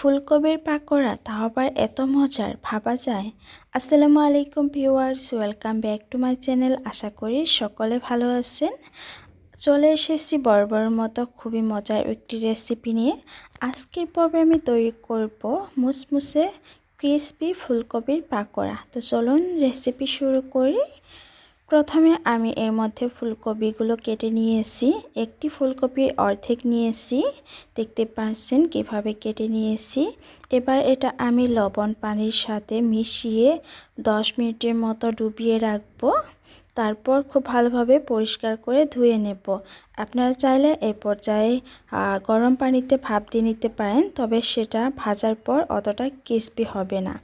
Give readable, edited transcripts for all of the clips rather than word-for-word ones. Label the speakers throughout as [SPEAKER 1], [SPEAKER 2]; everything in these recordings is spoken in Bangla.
[SPEAKER 1] ফুলকপির পাকোড়া তাও আবার এত মজার ভাবা যায়। আসসালামু আলাইকুম viewers, welcome back to my channel. আশা করি সকলে ভালো আছেন। চলে এসেছি বরাবর মতো খুবই মজার একটি রেসিপি নিয়ে। আজকের পর্বে আমি তৈরি করব মুসমুসে ক্রিসপি ফুলকপির পাকোড়া। তো চলুন রেসিপি শুরু করি। প্রথমে আমি এর মধ্যে ফুলকপিগুলো কেটে নিয়েছি। একটি ফুলকপির অর্ধেক নিয়েছি, দেখতে পাচ্ছেন কিভাবে কেটে নিয়েছি। এবার এটা আমি লবণ পানির সাথে মিশিয়ে 10 মিনিটের মতো ডুবিয়ে রাখবো। তারপর খুব ভালোভাবে পরিষ্কার করে ধুয়ে নেব। আপনারা চাইলে এই পর্যায়ে গরম পানিতে ভাপ দিয়ে নিতে পারেন, তবে সেটা ভাজার পর অতটা ক্রিসপি হবে না।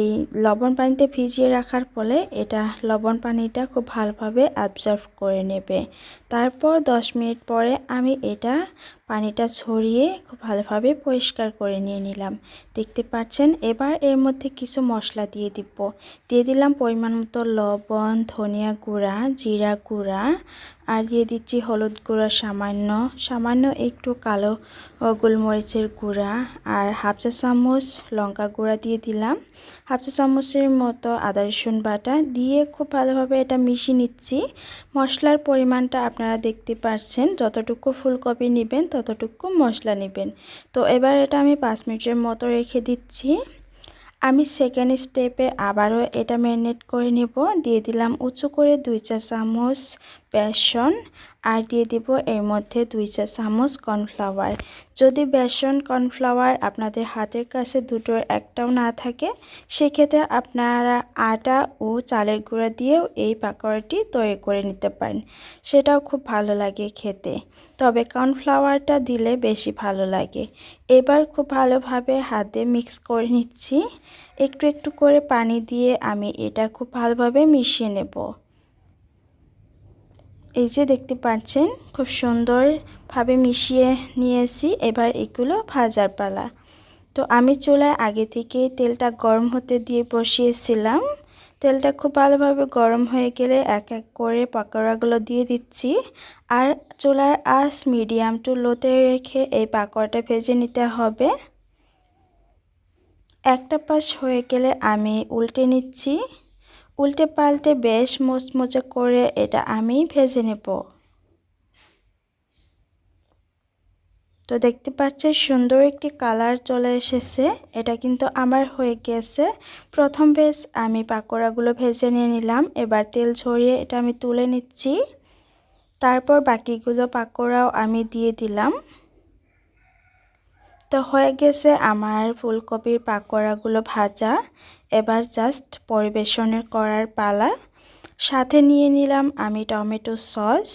[SPEAKER 1] এই লবণ পানিতে ভিজিয়ে রাখার ফলে এটা লবণ পানিটা খুব ভালোভাবে অ্যাবজর্ব করে নেবে। তারপর 10 মিনিট পরে আমি এটা পানিটা ছড়িয়ে খুব ভালোভাবে পরিষ্কার করে নিয়ে নিলাম। দেখতে পাচ্ছেন। এবার এর মধ্যে কিছু মশলা দিয়ে দিলাম পরিমাণ মতো লবণ, ধনিয়া গুঁড়া, জিরা গুঁড়া, আর দিয়ে দিচ্ছি হলুদ গুঁড়া সামান্য একটু কালো গোলমরিচের গুঁড়া, আর হাফ চা চামচ লঙ্কা গুঁড়া দিয়ে দিলাম। হাফ চা চামচের মতো আদা রসুন বাটা দিয়ে খুব ভালোভাবে এটা মিশিয়ে নিচ্ছি। মশলার পরিমাণটা আপনারা দেখতে পাচ্ছেন, যতটুকু ফুলকপি নেবেন ততটুকু মশলা নেবেন। তো এবার এটা আমি 5 মিনিটের মতো রেখে দিচ্ছি। আমি সেকেন্ড স্টেপে আবারও এটা ম্যারিনেট করে নেব। দিয়ে দিলাম উঁচু করে 2 চা চামচ বেসন, আর দিয়ে দিব এর মধ্যে 2 চা চামচ কর্নফ্লাওয়ার। যদি বেসন কর্নফ্লাওয়ার আপনাদের হাতের কাছে দুটোর একটাও না থাকে, সেক্ষেত্রে আপনারা আটা ও চালের গুঁড়া দিয়েও এই পাকোড়াটি তৈরি করে নিতে পারেন, সেটাও খুব ভালো লাগে খেতে। তবে কর্নফ্লাওয়ারটা দিলে বেশি ভালো লাগে। এবার খুব ভালোভাবে হাতে মিক্স করে নিচ্ছি। একটু একটু করে পানি দিয়ে আমি এটা খুব ভালোভাবে মিশিয়ে নেব। এই যে দেখতে পাচ্ছেন খুব সুন্দরভাবে মিশিয়ে নিয়েছি। এবার এগুলো ভাজার পালা। তো আমি চুলায় আগে থেকে তেলটা গরম হতে দিয়ে বসিয়েছিলাম। তেলটা খুব ভালোভাবে গরম হয়ে গেলে এক এক করে পাকোড়াগুলো দিয়ে দিচ্ছি। আর চুলার আঁচ মিডিয়াম টু লোতে রেখে এই পাকোড়াটা ভেজে নিতে হবে। একটা পাশ হয়ে গেলে আমি উল্টে নিচ্ছি। উল্টে পাল্টে বেশ মুচমুচে করে এটা আমি ভেজে নেব। তো দেখতে পাচ্ছেন সুন্দর একটি কালার চলে এসেছে। এটা কিন্তু আমার হয়ে গেছে। প্রথম বেশ আমি পাকোড়াগুলো ভেজে নিয়ে নিলাম। এবার তেল ছড়িয়ে এটা আমি তুলে নিচ্ছি। তারপর বাকিগুলো পাকোড়াও আমি দিয়ে দিলাম। তো হয়ে গেছে আমার ফুলকপির পাকোড়াগুলো ভাজা। এবার জাস্ট পরিবেশনের করার পালা। সাথে নিয়ে নিলাম আমি টমেটো সস।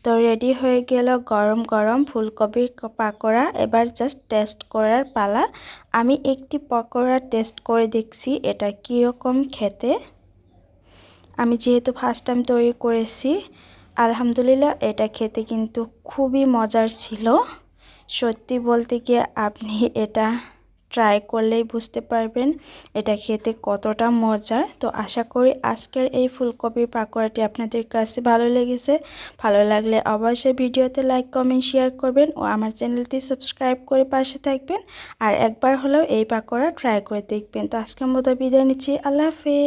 [SPEAKER 1] তো রেডি হয়ে গেল গরম গরম ফুলকপির পাকোড়া। এবার জাস্ট টেস্ট করার পালা। আমি একটি পাকোড়া টেস্ট করে দেখছি এটা কীরকম খেতে। আমি যেহেতু ফার্স্ট টাইম তৈরি করেছি, আলহামদুলিল্লাহ এটা খেতে কিন্তু খুবই মজার ছিল। সত্যি বলতে গিয়ে আপনি এটা ট্রাই করলেই বুঝতে পারবেন এটা খেতে কতটা মজার। তো আশা করি আজকের এই ফুলকপির পাকোড়াটি আপনাদের কাছে ভালো লেগেছে। ভালো লাগলে অবশ্যই ভিডিওতে লাইক, কমেন্ট, শেয়ার করবেন ও আমার চ্যানেলটি সাবস্ক্রাইব করে পাশে থাকবেন। আর একবার হলেও এই পাকোড়া ট্রাই করে দেখবেন। তো আজকের মতো বিদায় নিচ্ছি। আল্লাহ হাফেজ।